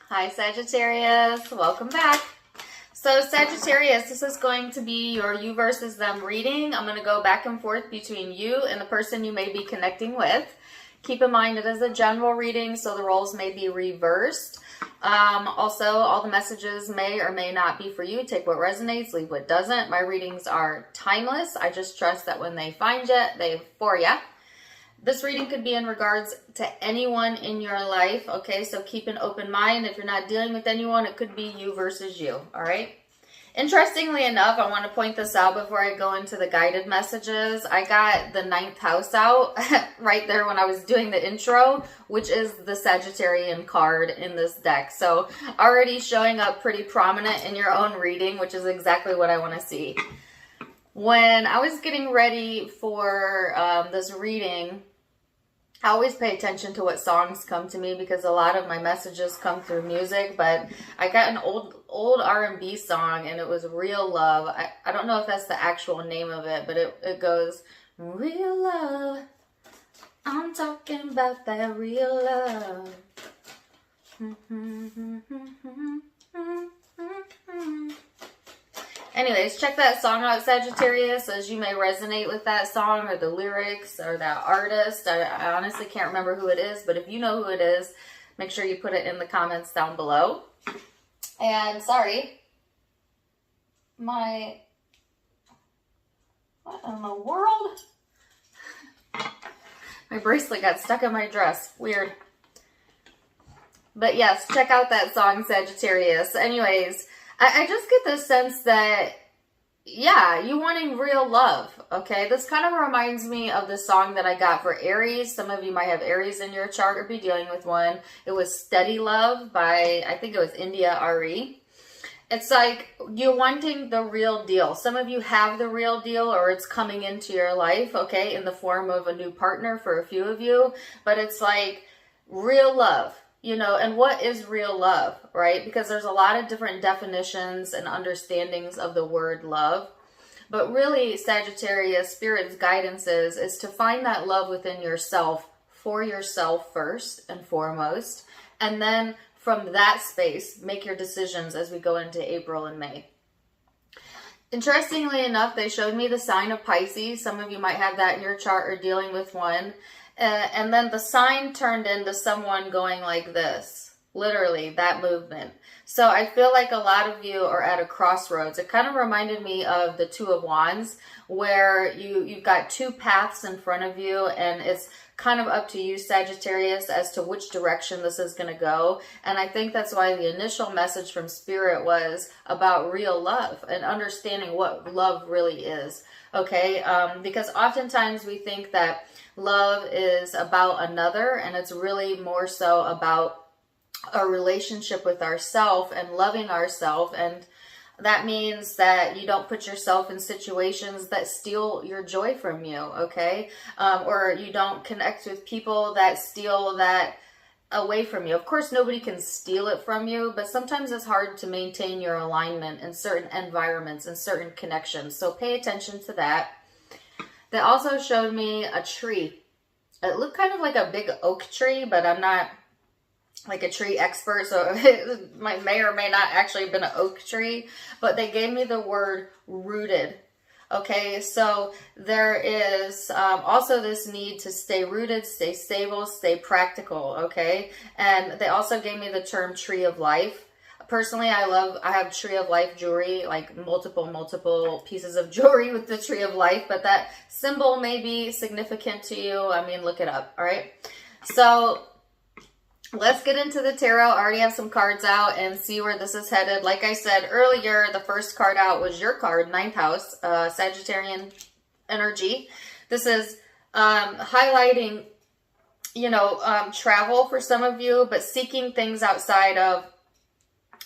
Hi Sagittarius, welcome back. So Sagittarius, this is going to be your you versus them reading. I'm going to go back and forth between you and the person you may be connecting with. Keep in mind it is a general reading, so the roles may be reversed. Also, all the messages may or may not be for you. Take what resonates, leave what doesn't. My readings are timeless. I just trust that when they find you, they're for you. This reading could be in regards to anyone in your life, okay? So keep an open mind. If you're not dealing with anyone, it could be you versus you, all right? Interestingly enough, I want to point this out before I go into the guided messages. I got the 9th house out right there when I was doing the intro, which is the Sagittarian card in this deck. So already showing up pretty prominent in your own reading, which is exactly what I want to see. When I was getting ready for this reading, I always pay attention to what songs come to me because a lot of my messages come through music, but I got an old R&B song and it was Real Love. I don't know if that's the actual name of it, but it goes, real love, I'm talking about that real love. Anyways, check that song out, Sagittarius, as you may resonate with that song or the lyrics or that artist. I honestly can't remember who it is, but if you know who it is, make sure you put it in the comments down below. And sorry, what in the world? My bracelet got stuck in my dress. Weird. But yes, check out that song, Sagittarius. Anyways, I just get this sense that, yeah, you wanting real love, okay? This kind of reminds me of the song that I got for Aries. Some of you might have Aries in your chart or be dealing with one. It was Steady Love by, I think it was India Ari. It's like you're wanting the real deal. Some of you have the real deal or it's coming into your life, okay, in the form of a new partner for a few of you. But it's like real love. You know, and what is real love, right? Because there's a lot of different definitions and understandings of the word love. But really, Sagittarius, Spirit's guidance is to find that love within yourself, for yourself first and foremost. And then from that space, make your decisions as we go into April and May. Interestingly enough, they showed me the sign of Pisces. Some of you might have that in your chart or dealing with one. And then the sign turned into someone going like this, literally that movement. So I feel like a lot of you are at a crossroads. It kind of reminded me of the Two of Wands, where you've got two paths in front of you, and it's kind of up to you, Sagittarius, as to which direction this is going to go. And I think that's why the initial message from Spirit was about real love and understanding what love really is. Okay, because oftentimes we think that love is about another, and it's really more so about a relationship with ourselves and loving ourselves. And that means that you don't put yourself in situations that steal your joy from you, okay? Or you don't connect with people that steal that away from you. Of course, nobody can steal it from you, but sometimes it's hard to maintain your alignment in certain environments and certain connections. So pay attention to that. They also showed me a tree. It looked kind of like a big oak tree, but I'm not like a tree expert, so it may or may not actually have been an oak tree. But they gave me the word rooted. Okay, so there is also this need to stay rooted, stay stable, stay practical, okay? And they also gave me the term tree of life. Personally, I have tree of life jewelry, like multiple pieces of jewelry with the tree of life, but that symbol may be significant to you. I mean, look it up, all right? So let's get into the tarot. I already have some cards out and see where this is headed. Like I said earlier, the first card out was your card, 9th house, Sagittarian energy. This is highlighting, you know, travel for some of you, but seeking things outside of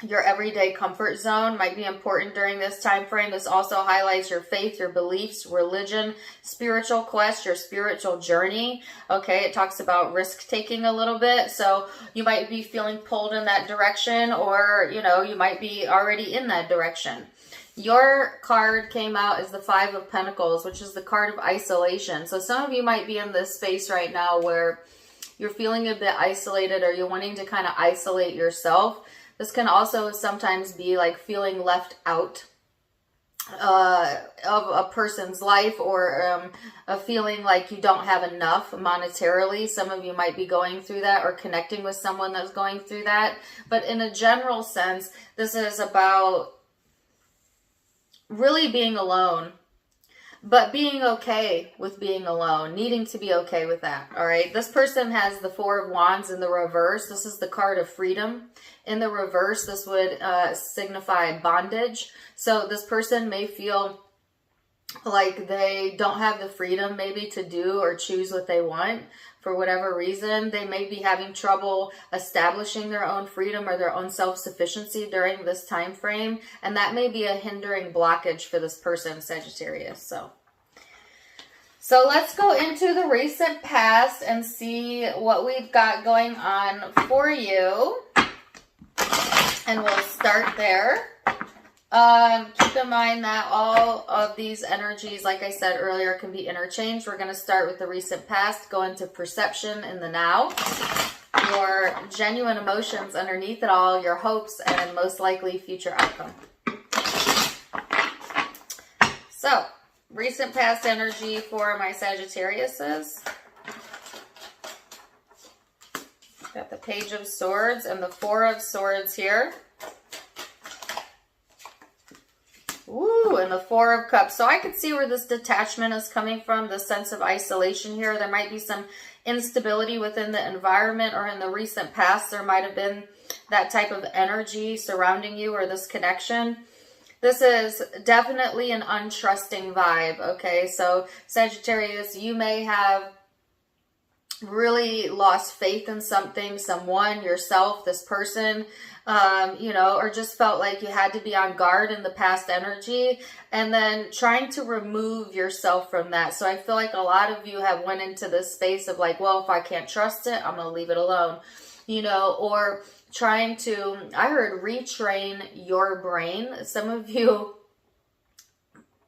your everyday comfort zone might be important during this time frame. This also highlights your faith, your beliefs, religion, spiritual quest, your spiritual journey. Okay, it talks about risk taking a little bit. So you might be feeling pulled in that direction, or, you know, you might be already in that direction. Your card came out as the 5 of Pentacles, which is the card of isolation. So some of you might be in this space right now where you're feeling a bit isolated, or you're wanting to kind of isolate yourself. This can also sometimes be like feeling left out of a person's life, or a feeling like you don't have enough monetarily. Some of you might be going through that, or connecting with someone that's going through that. But in a general sense, this is about really being alone, but being okay with being alone, needing to be okay with that. All right. This person has the Four of Wands in the reverse. This is the card of freedom. In the reverse, this would signify bondage. So this person may feel like they don't have the freedom maybe to do or choose what they want for whatever reason. They may be having trouble establishing their own freedom or their own self-sufficiency during this time frame. And that may be a hindering blockage for this person, Sagittarius. So let's go into the recent past and see what we've got going on for you. And we'll start there. Keep in mind that all of these energies, like I said earlier, can be interchanged. We're going to start with the recent past, go into perception in the now, your genuine emotions underneath it all, your hopes, and most likely future outcome. So, recent past energy for my Sagittariuses. Got the Page of Swords and the Four of Swords here. Ooh, and the Four of Cups. So I could see where this detachment is coming from, the sense of isolation here. There might be some instability within the environment, or in the recent past, there might have been that type of energy surrounding you, or this connection. This is definitely an untrusting vibe, okay? So Sagittarius, you may have really lost faith in something, someone, yourself, this person, or just felt like you had to be on guard in the past energy, and then trying to remove yourself from that. So I feel like a lot of you have went into this space of like, well, if I can't trust it, I'm going to leave it alone, or trying to, I heard, retrain your brain. Some of you,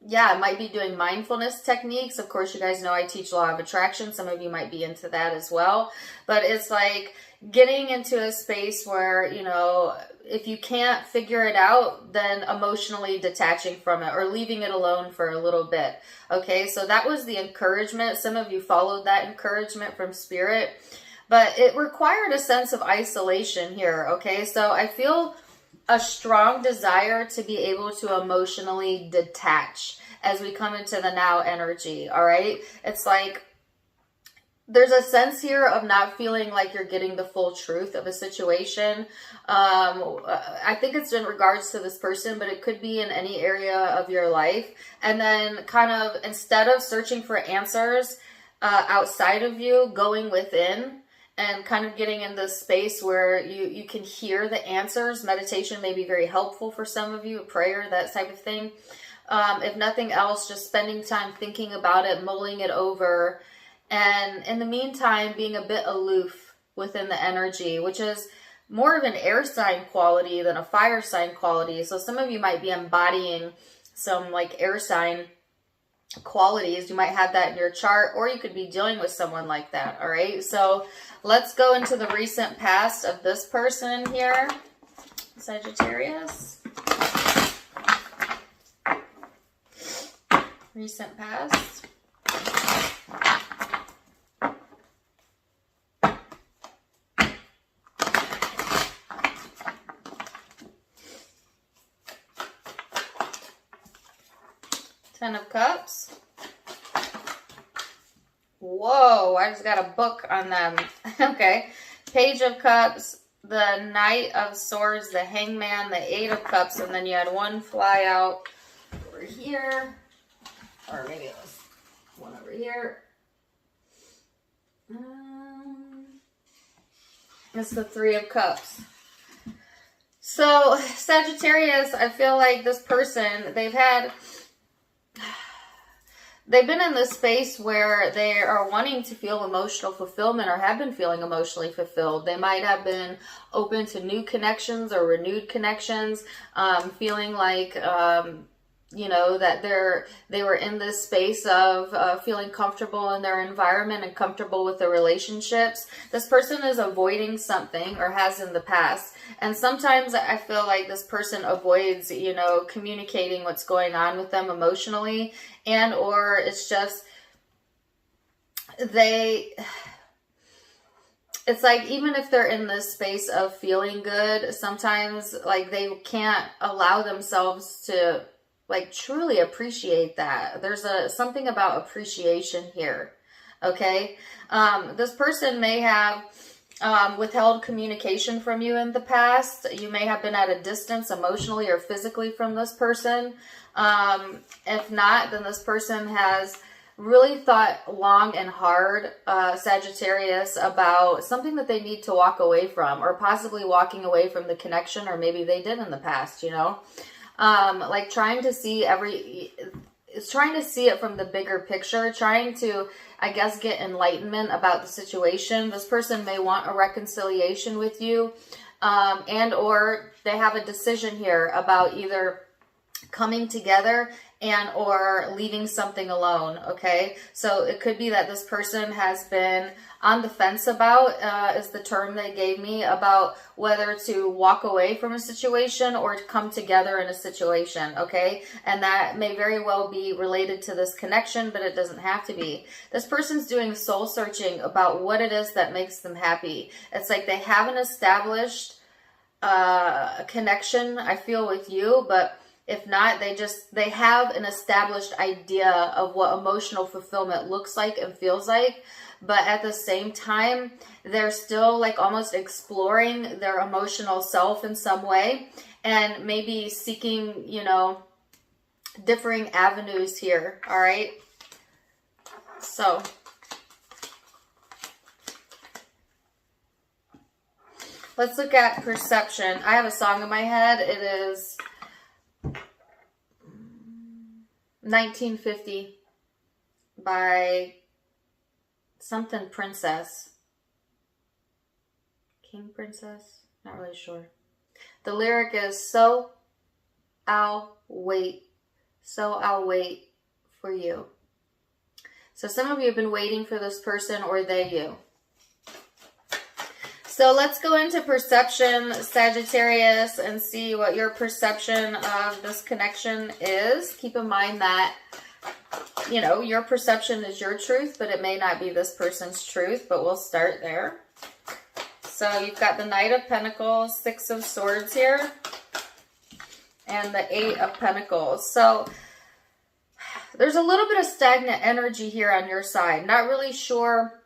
might be doing mindfulness techniques. Of course, you guys know I teach law of attraction. Some of you might be into that as well. But it's like getting into a space where, if you can't figure it out, then emotionally detaching from it or leaving it alone for a little bit. Okay, so that was the encouragement. Some of you followed that encouragement from Spirit. But it required a sense of isolation here. Okay, so I feel a strong desire to be able to emotionally detach as we come into the now energy, all right? It's like there's a sense here of not feeling like you're getting the full truth of a situation. I think it's in regards to this person, but it could be in any area of your life. And then kind of, instead of searching for answers outside of you, going within, and kind of getting in this space where you can hear the answers. Meditation may be very helpful for some of you, a prayer, that type of thing. If nothing else, just spending time thinking about it, mulling it over. And in the meantime, being a bit aloof within the energy, which is more of an air sign quality than a fire sign quality. So some of you might be embodying some like air sign qualities. You might have that in your chart, or you could be dealing with someone like that. All right, so let's go into the recent past of this person here, Sagittarius. Recent past. Ten of Cups. Whoa, I just got a book on them. Okay. Page of Cups, the Knight of Swords, the Hangman, the Eight of Cups, and then you had one fly out over here. Or maybe it was one over here. It's the Three of Cups. So, Sagittarius, I feel like this person, they've been in this space where they are wanting to feel emotional fulfillment, or have been feeling emotionally fulfilled. They might have been open to new connections or renewed connections, feeling like you know, that they were in this space of feeling comfortable in their environment and comfortable with the relationships. This person is avoiding something, or has in the past. And sometimes I feel like this person avoids, you know, communicating what's going on with them emotionally, and or it's just it's like, even if they're in this space of feeling good, sometimes like they can't allow themselves to like truly appreciate that. There's something about appreciation here. Okay. This person may have withheld communication from you in the past. You may have been at a distance emotionally or physically from this person. If not, then this person has really thought long and hard, Sagittarius, about something that they need to walk away from, or possibly walking away from the connection, or maybe they did in the past, you know, like trying to see it from the bigger picture, trying to, I guess, get enlightenment about the situation. This person may want a reconciliation with you, and or they have a decision here about either coming together and or leaving something alone. Okay, so it could be that this person has been on the fence about, is the term they gave me, about whether to walk away from a situation or to come together in a situation. Okay, and that may very well be related to this connection, but it doesn't have to be. This person's doing soul searching about what it is that makes them happy. It's like they haven't established a connection, I feel, with you, but if not, they have an established idea of what emotional fulfillment looks like and feels like. But at the same time, they're still like almost exploring their emotional self in some way, and maybe seeking, you know, differing avenues here. All right. So let's look at perception. I have a song in my head. It is 1950 by something Princess. King Princess? Not really sure. The lyric is, so I'll wait for you. So some of you have been waiting for this person, or they you. So let's go into perception, Sagittarius, and see what your perception of this connection is. Keep in mind that, you know, your perception is your truth, but it may not be this person's truth, but we'll start there. So you've got the Knight of Pentacles, Six of Swords here, and the Eight of Pentacles. So there's a little bit of stagnant energy here on your side. Not really sure.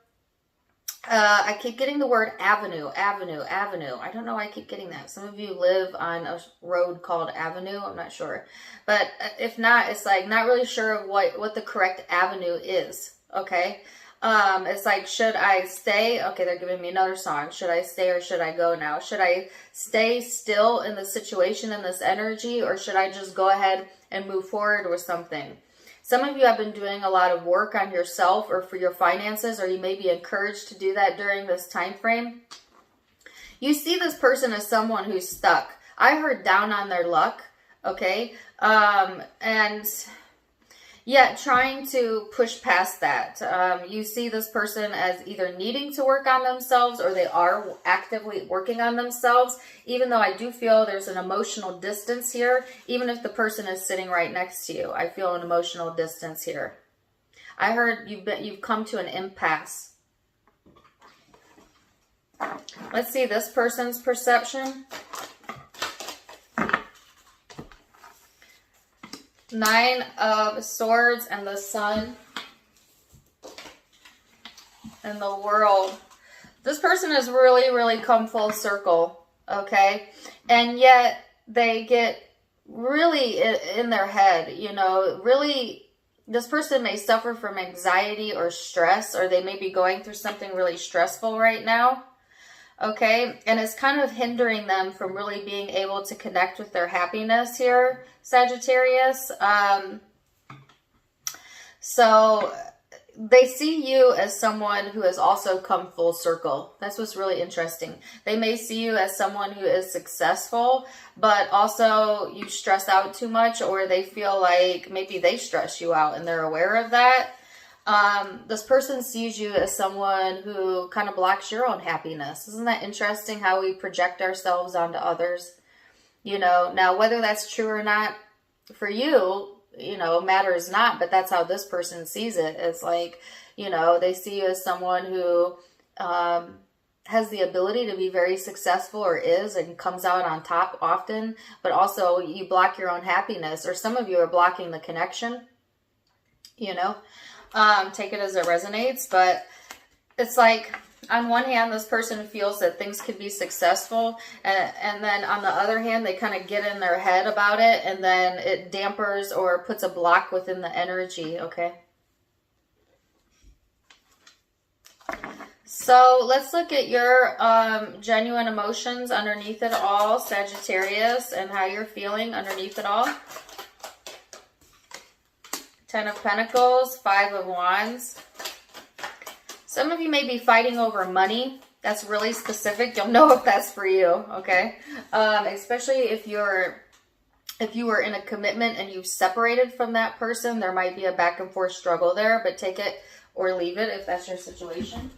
I keep getting the word avenue. I don't know why I keep getting that. Some of you live on a road called Avenue. I'm not sure. But if not, it's like not really sure of what the correct avenue is. Okay. It's like, should I stay? Okay, they're giving me another song. Should I stay or should I go now? Should I stay still in the situation, in this energy, or should I just go ahead and move forward with something? Some of you have been doing a lot of work on yourself or for your finances, or you may be encouraged to do that during this time frame. You see this person as someone who's stuck. I heard down on their luck, okay? And yet trying to push past that. You see this person as either needing to work on themselves, or they are actively working on themselves, even though I do feel there's an emotional distance here. Even if the person is sitting right next to you, I feel an emotional distance here. I heard you've come to an impasse. Let's see this person's perception. Nine of Swords and the Sun and the World. This person has really come full circle, okay? And yet they get really in their head, you know, really. This person may suffer from anxiety or stress, or they may be going through something really stressful right now. Okay, and it's kind of hindering them from really being able to connect with their happiness here, Sagittarius. So they see you as someone who has also come full circle. That's what's really interesting. They may see you as someone who is successful, but also you stress out too much, or they feel like maybe they stress you out and they're aware of that. This person sees you as someone who kind of blocks your own happiness. Isn't that interesting how we project ourselves onto others? You know, now whether that's true or not for you, you know, matters not, but that's how this person sees it. It's like, you know, they see you as someone who has the ability to be very successful, or is, and comes out on top often, but also you block your own happiness, or some of you are blocking the connection, you know. Take it as it resonates, but it's like, on one hand, this person feels that things could be successful, and then on the other hand, they kind of get in their head about it, and then it dampers or puts a block within the energy, okay? So let's look at your genuine emotions underneath it all, Sagittarius, and how you're feeling underneath it all. 10 of Pentacles, 5 of Wands. Some of you may be fighting over money. That's really specific. You'll know if that's for you, okay? Especially if you were in a commitment and you've separated from that person, there might be a back and forth struggle there, but take it or leave it if that's your situation.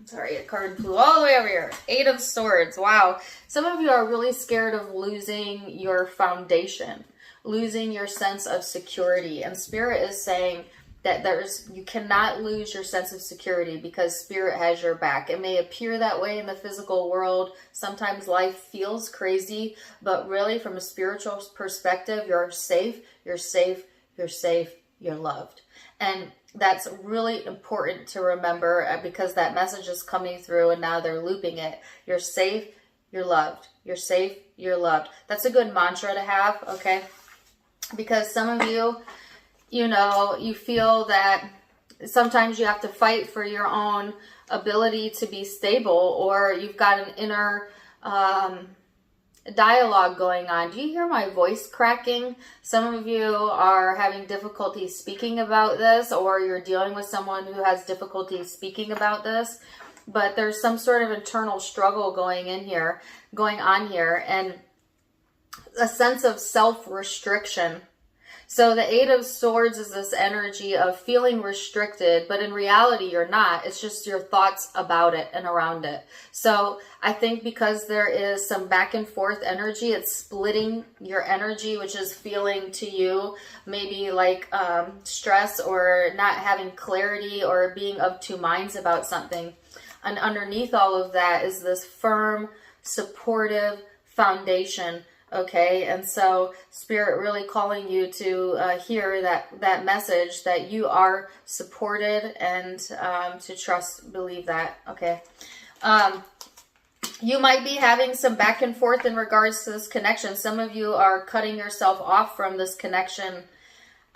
Sorry, a card flew all the way over here. 8 of Swords. Wow. Some of you are really scared of losing your foundation, losing your sense of security. And Spirit is saying that you cannot lose your sense of security, because Spirit has your back. It may appear that way in the physical world. Sometimes life feels crazy, but really from a spiritual perspective, you're safe, you're safe, you're safe, you're loved. And that's really important to remember, because that message is coming through and now they're looping it. You're safe, you're loved. You're safe, you're loved. That's a good mantra to have, okay? Because some of you, you know, you feel that sometimes you have to fight for your own ability to be stable, or you've got an inner dialogue going on. Do you hear my voice cracking? Some of you are having difficulty speaking about this, or you're dealing with someone who has difficulty speaking about this, but there's some sort of internal struggle going on here, and a sense of self-restriction. So the 8 of Swords is this energy of feeling restricted, but in reality you're not. It's just your thoughts about it and around it. So I think because there is some back and forth energy, it's splitting your energy, which is feeling to you maybe like stress, or not having clarity, or being of two minds about something. And underneath all of that is this firm, supportive foundation. Okay, and so Spirit really calling you to hear that message, that you are supported, and to trust, believe that, okay? You might be having some back and forth in regards to this connection. Some of you are cutting yourself off from this connection,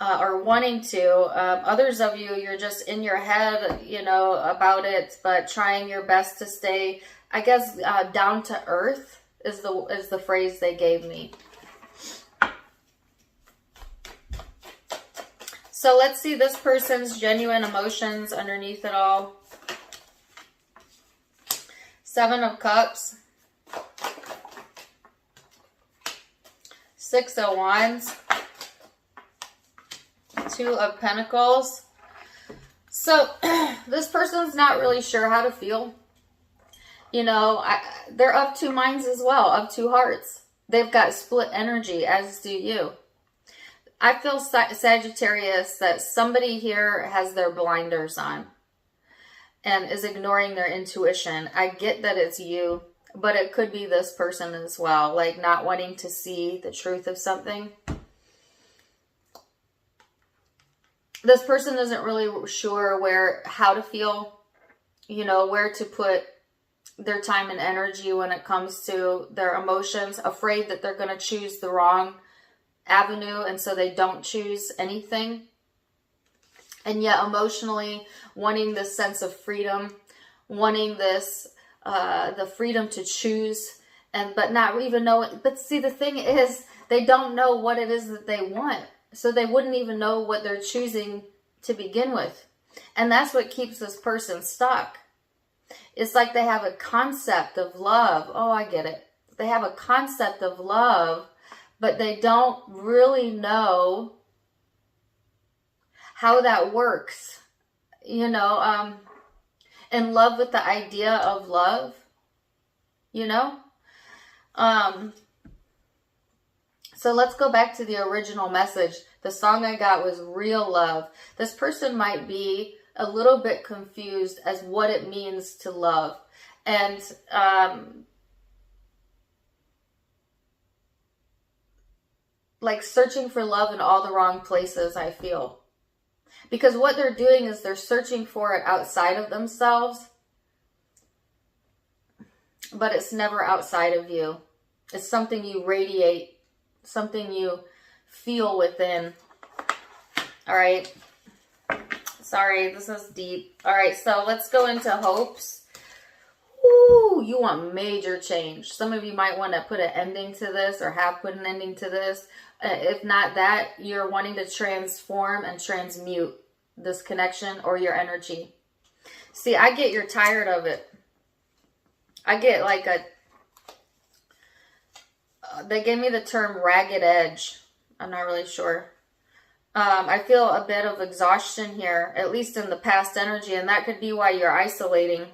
or wanting to. Others of you, you're just in your head, you know, about it, but trying your best to stay, I guess, down to earth. Is the phrase they gave me. So let's see this person's genuine emotions underneath it all. 7 of Cups. 6 of Wands. 2 of Pentacles. So this person's not really sure how to feel. You know, they're of two minds as well, of two hearts. They've got split energy, as do you. I feel, Sagittarius, that somebody here has their blinders on and is ignoring their intuition. I get that it's you, but it could be this person as well, like not wanting to see the truth of something. This person isn't really sure how to feel, you know, where to put their time and energy when it comes to their emotions, afraid that they're going to choose the wrong avenue, and so they don't choose anything. And yet emotionally wanting this sense of freedom, wanting this the freedom to choose, but not even knowing. But see, the thing is, they don't know what it is that they want. So they wouldn't even know what they're choosing to begin with. And that's what keeps this person stuck. It's like they have a concept of love. Oh, I get it. They have a concept of love, but they don't really know how that works. You know, in love with the idea of love, you know? So let's go back to the original message. The song I got was Real Love. This person might be a little bit confused as what it means to love. And like searching for love in all the wrong places, I feel. Because what they're doing is they're searching for it outside of themselves. But it's never outside of you. It's something you radiate, something you feel within. All right. Sorry, this is deep. All right, so let's go into hopes. Ooh, you want major change. Some of you might want to put an ending to this or have put an ending to this. If not that, you're wanting to transform and transmute this connection or your energy. See, I get you're tired of it. I get like they gave me the term ragged edge. I'm not really sure. I feel a bit of exhaustion here, at least in the past energy, and that could be why you're isolating.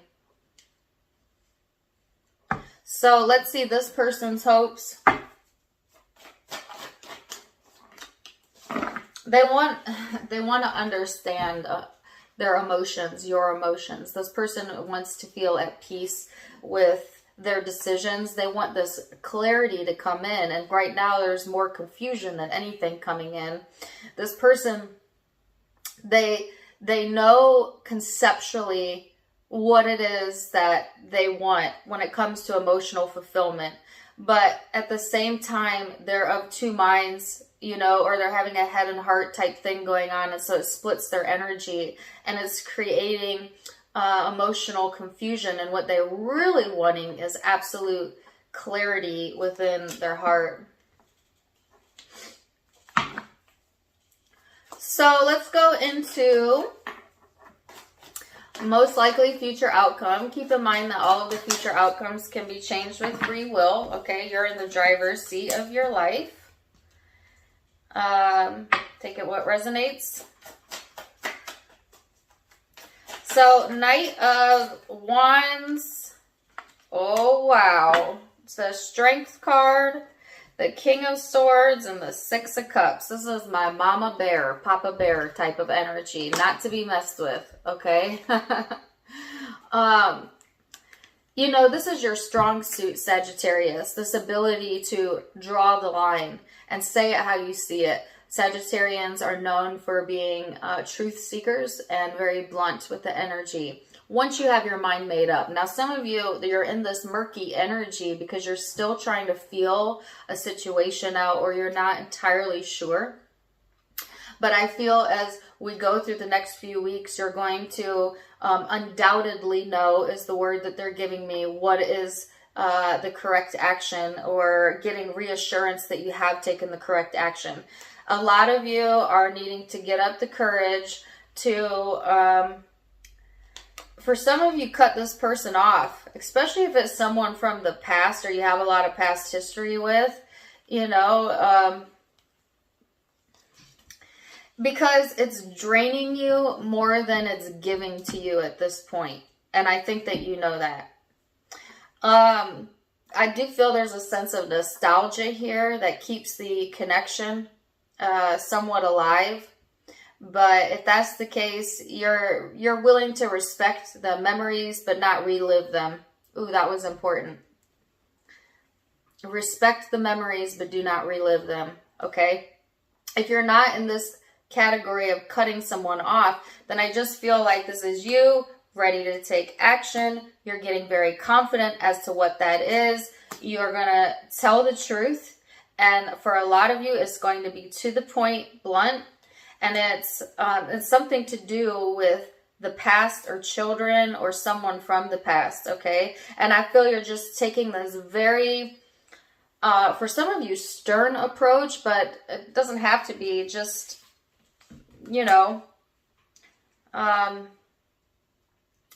So let's see this person's hopes. They want to understand their emotions, your emotions. This person wants to feel at peace with their decisions. They want this clarity to come in, and right now there's more confusion than anything coming in. This person, they know conceptually what it is that they want when it comes to emotional fulfillment, but at the same time they're of two minds, you know, or they're having a head and heart type thing going on, and so it splits their energy and it's creating emotional confusion. And what they're really wanting is absolute clarity within their heart. So let's go into most likely future outcome. Keep in mind that all of the future outcomes can be changed with free will. Okay, you're in the driver's seat of your life. Take it what resonates. So, Knight of Wands. Oh, wow. It's the Strength card, the King of Swords, and the Six of Cups. This is my mama bear, papa bear type of energy. Not to be messed with, okay? You know, this is your strong suit, Sagittarius. This ability to draw the line and say it how you see it. Sagittarians are known for being truth seekers and very blunt with the energy. Once you have your mind made up. Now, some of you, you're in this murky energy because you're still trying to feel a situation out, or you're not entirely sure. But I feel as we go through the next few weeks, you're going to undoubtedly know, is the word that they're giving me, what is the correct action, or getting reassurance that you have taken the correct action. A lot of you are needing to get up the courage to, for some of you, cut this person off, especially if it's someone from the past or you have a lot of past history with, you know, because it's draining you more than it's giving to you at this point. And I think that you know that. I do feel there's a sense of nostalgia here that keeps the connection somewhat alive. But if that's the case, you're willing to respect the memories but not relive them. Ooh, that was important. Respect the memories but do not relive them, okay? If you're not in this category of cutting someone off, then I just feel like this is you ready to take action. You're getting very confident as to what that is. You're going to tell the truth. And for a lot of you, it's going to be to the point, blunt. And it's something to do with the past or children or someone from the past, okay? And I feel you're just taking this very For some of you, stern approach, but it doesn't have to be. Just, you know,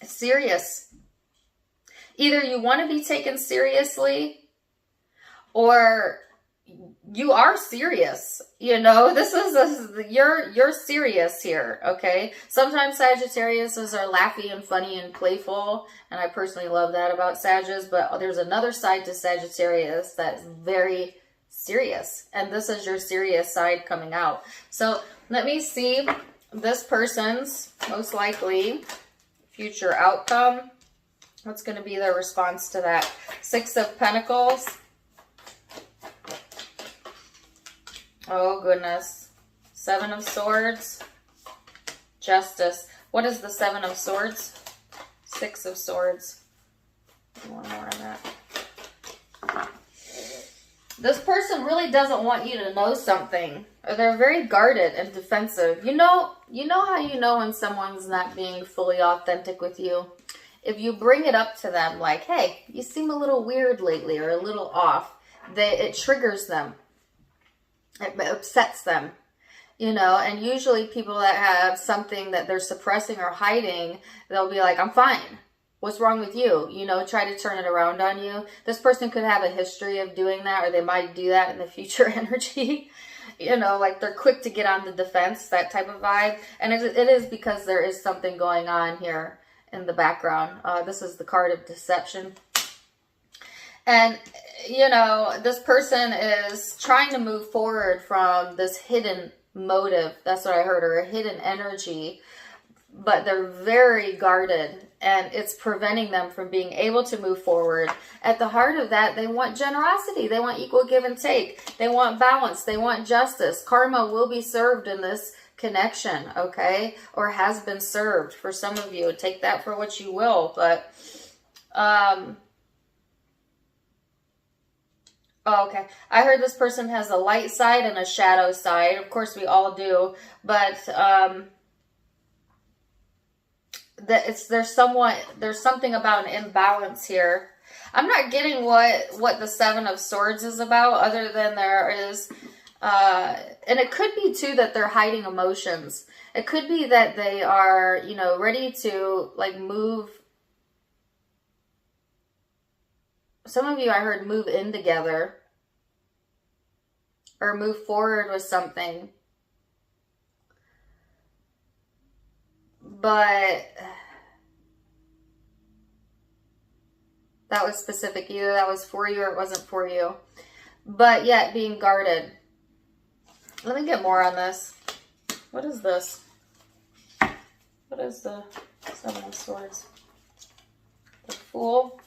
serious. Either you want to be taken seriously, or you are serious. You know, this is you're serious here, okay? Sometimes Sagittariuses are laughy and funny and playful, and I personally love that about Sagittarius, but there's another side to Sagittarius that's very serious, and this is your serious side coming out. So let me see this person's most likely future outcome. What's going to be their response to that? Six of Pentacles. Oh, goodness. Seven of Swords. Justice. What is the Seven of Swords? Six of Swords. One more on that. This person really doesn't want you to know something. Or they're very guarded and defensive. You know how you know when someone's not being fully authentic with you? If you bring it up to them like, hey, you seem a little weird lately or a little off, it triggers them. It upsets them, you know, and usually people that have something that they're suppressing or hiding, they'll be like, I'm fine. What's wrong with you? You know, try to turn it around on you. This person could have a history of doing that, or they might do that in the future energy. You know, like they're quick to get on the defense, that type of vibe. And it is because there is something going on here in the background. This is the card of deception. And, you know, this person is trying to move forward from this hidden motive. That's what I heard, or a hidden energy. But they're very guarded, and it's preventing them from being able to move forward. At the heart of that, they want generosity. They want equal give and take. They want balance. They want justice. Karma will be served in this connection, okay? Or has been served for some of you. Take that for what you will. But, oh, okay. I heard this person has a light side and a shadow side. Of course, we all do. But there's something about an imbalance here. I'm not getting what the Seven of Swords is about, other than there is, and it could be too that they're hiding emotions. It could be that they are, you know, ready to like move. Some of you, I heard, move in together or move forward with something. But that was specific. Either that was for you or it wasn't for you. But yet being guarded. Let me get more on this. What is this? What is the Seven of Swords? The Fool.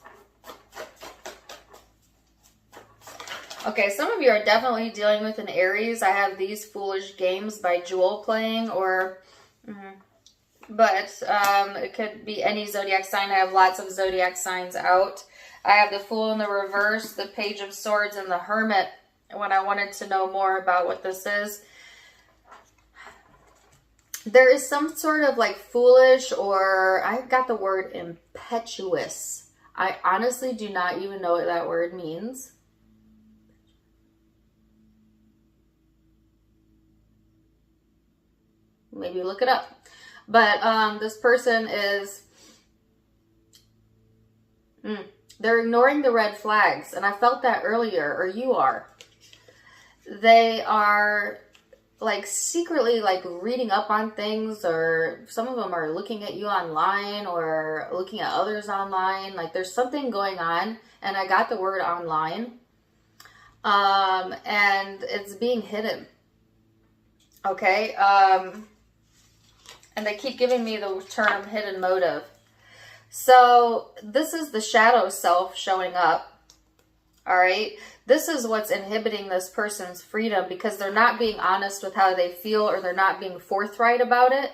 Okay, some of you are definitely dealing with an Aries. I have These Foolish Games by Jewel playing, or... But it could be any zodiac sign. I have lots of zodiac signs out. I have the Fool in the reverse, the Page of Swords, and the Hermit when I wanted to know more about what this is. There is some sort of like foolish, or I got the word impetuous. I honestly do not even know what that word means. Maybe look it up. But this person is, they're ignoring the red flags. And I felt that earlier, or you are. They are like secretly like reading up on things, or some of them are looking at you online or looking at others online. Like there's something going on, and I got the word online. And it's being hidden. Okay. And they keep giving me the term hidden motive. So this is the shadow self showing up. All right. This is what's inhibiting this person's freedom, because they're not being honest with how they feel, or they're not being forthright about it.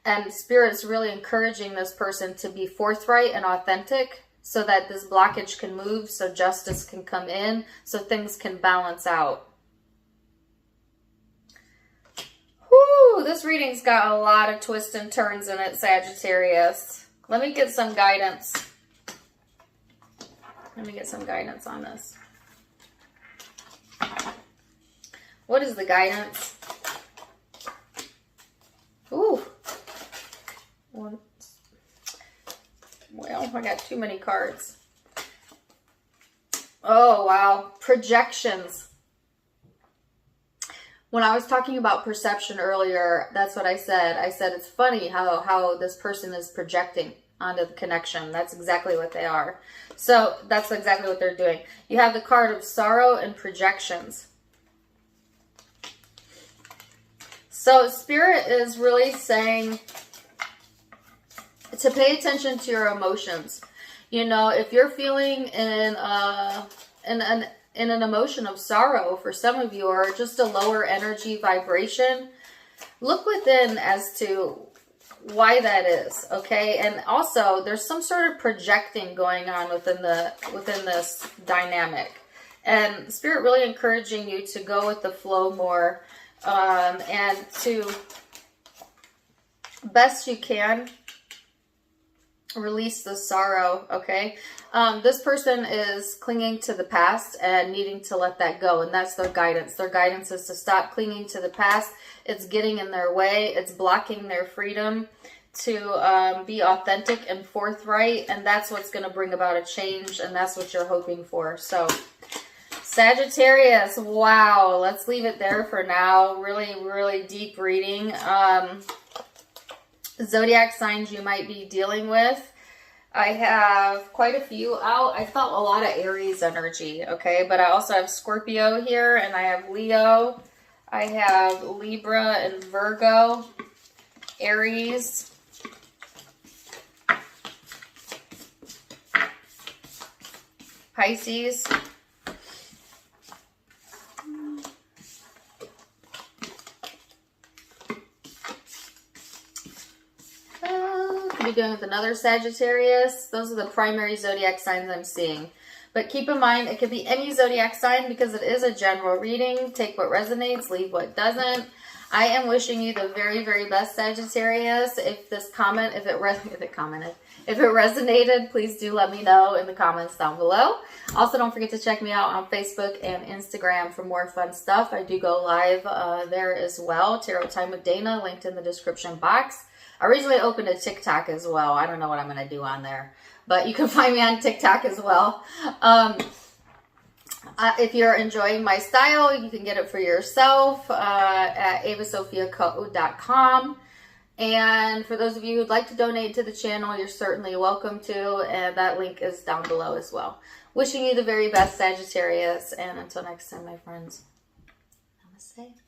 And Spirit's really encouraging this person to be forthright and authentic, so that this blockage can move, so justice can come in, so things can balance out. Whew, this reading's got a lot of twists and turns in it, Sagittarius. Let me get some guidance. Let me get some guidance on this. What is the guidance? Ooh. Well, I got too many cards. Oh, wow. Projections. When I was talking about perception earlier, that's what I said. I said it's funny how this person is projecting onto the connection. That's exactly what they are. So that's exactly what they're doing. You have the card of sorrow and projections. So Spirit is really saying to pay attention to your emotions. You know, if you're feeling in an emotion of sorrow, for some of you, or just a lower energy vibration, look within as to why that is, okay? And also, there's some sort of projecting going on within this dynamic. And Spirit really encouraging you to go with the flow more, and to, best you can, release the sorrow, okay? This person is clinging to the past and needing to let that go, and that's their guidance. Their guidance is to stop clinging to the past. It's getting in their way. It's blocking their freedom to be authentic and forthright, and that's what's going to bring about a change, and that's what you're hoping for. So Sagittarius, wow, let's leave it there for now. Really, really deep reading. Zodiac signs you might be dealing with. I have quite a few out. I felt a lot of Aries energy, okay? But I also have Scorpio here, and I have Leo. I have Libra and Virgo, Aries, Pisces, be doing with another Sagittarius. Those are the primary zodiac signs I'm seeing. But keep in mind, it could be any zodiac sign because it is a general reading. Take what resonates, leave what doesn't. I am wishing you the very, very best, Sagittarius. If this comment, if it resonated, please do let me know in the comments down below. Also, don't forget to check me out on Facebook and Instagram for more fun stuff. I do go live there as well. Tarot Time with Dana, linked in the description box. I originally opened a TikTok as well. I don't know what I'm going to do on there, but you can find me on TikTok as well. If you're enjoying my style, you can get it for yourself at avasophiaco.com. And for those of you who'd like to donate to the channel, you're certainly welcome to, and that link is down below as well. Wishing you the very best, Sagittarius, and until next time, my friends, namaste.